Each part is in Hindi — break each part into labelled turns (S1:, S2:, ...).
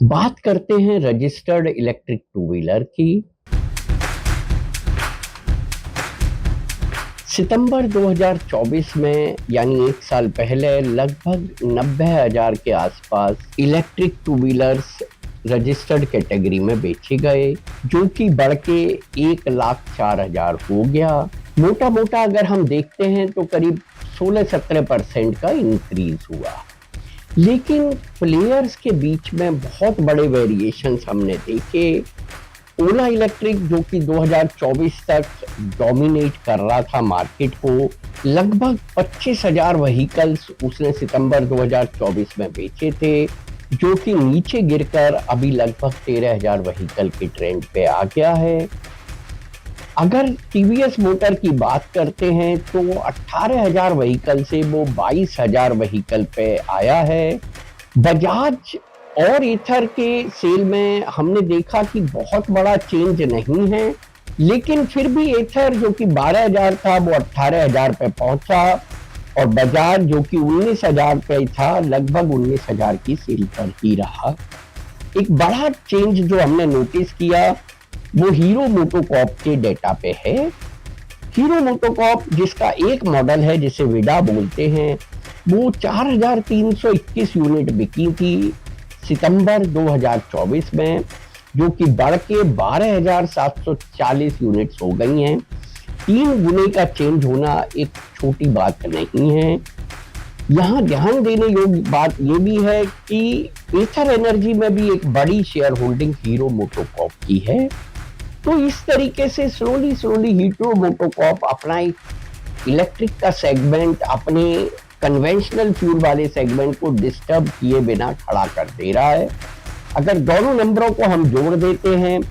S1: बात करते हैं रजिस्टर्ड इलेक्ट्रिक टू व्हीलर की। सितंबर 2024 में यानी एक साल पहले लगभग 90,000 के आसपास electric two wheelers registered category में बेचे गए, जो कि बढ़ के 1,04,000 हो गया। मोटा मोटा अगर हम देखते हैं तो करीब 16-17% का इंक्रीज हुआ। लेकिन प्लेयर्स के बीच में बहुत बड़े वेरिएशंस हमने देखे। ओला इलेक्ट्रिक, जो कि 2024 तक डोमिनेट कर रहा था मार्केट को, लगभग 25,000 व्हीकल्स उसने सितंबर 2024 में बेचे थे, जो कि नीचे गिरकर अभी लगभग 13,000 व्हीकल के ट्रेंड पे आ गया है। अगर टीवीएस मोटर की बात करते हैं तो 18,000 व्हीकल से वो 22,000 व्हीकल पे आया है। बजाज और ईथर के सेल में हमने देखा कि बहुत बड़ा चेंज नहीं है, लेकिन फिर भी ईथर जो कि 12,000 था वो 18,000 पे पहुंचा, और बजाज जो कि 19,000 पे था लगभग 19,000 की सेल पर ही रहा। एक बड़ा चेंज जो हमने नोटिस किया वो हीरो मोटोकॉर्प के डेटा पे है। हीरो मोटोकॉर्प, जिसका एक मॉडल है जिसे विडा बोलते हैं, वो 4,321 यूनिट बिकी थी सितंबर 2024 में, जो कि बढ़ के 12,740 यूनिट्स हो गई हैं। 3 गुने का चेंज होना एक छोटी बात नहीं है। यहाँ ध्यान देने योग्य बात ये भी है कि एथर एनर्जी में भी एक बड़ी शेयर होल्डिंग हीरो मोटोकॉर्प की है। तो इस तरीके से स्लोली हीरो मोटोकॉर्प अपना इलेक्ट्रिक का सेगमेंट अपने कन्वेंशनल फ्यूल वाले सेगमेंट को डिस्टर्ब किए बिना खड़ा कर दे रहा है। अगर दोनों नंबरों को हम जोड़ देते हैं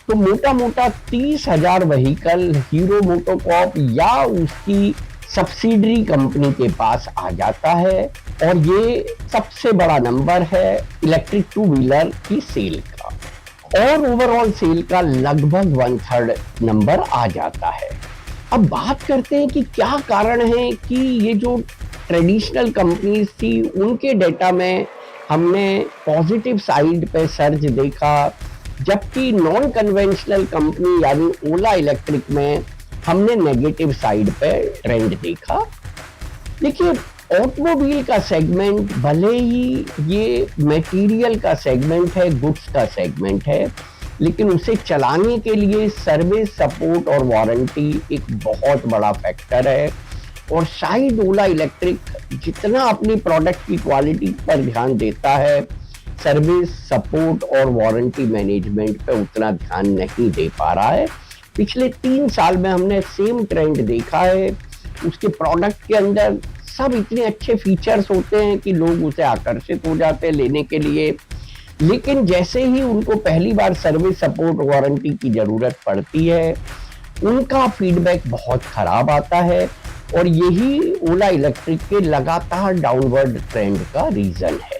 S1: तो मोटा मोटा 30,000 व्हीकल हीरो मोटोकॉर्प या उसकी सब्सिडरी कंपनी के पास आ जाता है, और ये सबसे बड़ा नंबर है इलेक्ट्रिक टू व्हीलर की सेल का, और ओवरऑल सेल का लगभग 1/3 नंबर आ जाता है। अब बात करते हैं कि क्या कारण है कि ये जो ट्रेडिशनल कंपनीज थी उनके डेटा में हमने पॉजिटिव साइड पे सर्ज देखा, जबकि नॉन कन्वेंशनल कंपनी यानी ओला इलेक्ट्रिक में हमने नेगेटिव साइड पे ट्रेंड देखा। देखिए, ऑटोमोबाइल का सेगमेंट भले ही ये मटेरियल का सेगमेंट है, गुड्स का सेगमेंट है, लेकिन उसे चलाने के लिए सर्विस, सपोर्ट और वारंटी एक बहुत बड़ा फैक्टर है। और शायद ओला इलेक्ट्रिक जितना अपनी प्रोडक्ट की क्वालिटी पर ध्यान देता है, सर्विस, सपोर्ट और वारंटी मैनेजमेंट पे उतना ध्यान नहीं दे पा रहा है। पिछले 3 साल में हमने सेम ट्रेंड देखा है। उसके प्रोडक्ट के अंदर सब इतने अच्छे फीचर्स होते हैं कि लोग उसे आकर्षित हो जाते हैं लेने के लिए, लेकिन जैसे ही उनको पहली बार सर्विस, सपोर्ट, वारंटी की जरूरत पड़ती है, उनका फीडबैक बहुत खराब आता है, और यही ओला इलेक्ट्रिक के लगातार डाउनवर्ड ट्रेंड का रीजन है।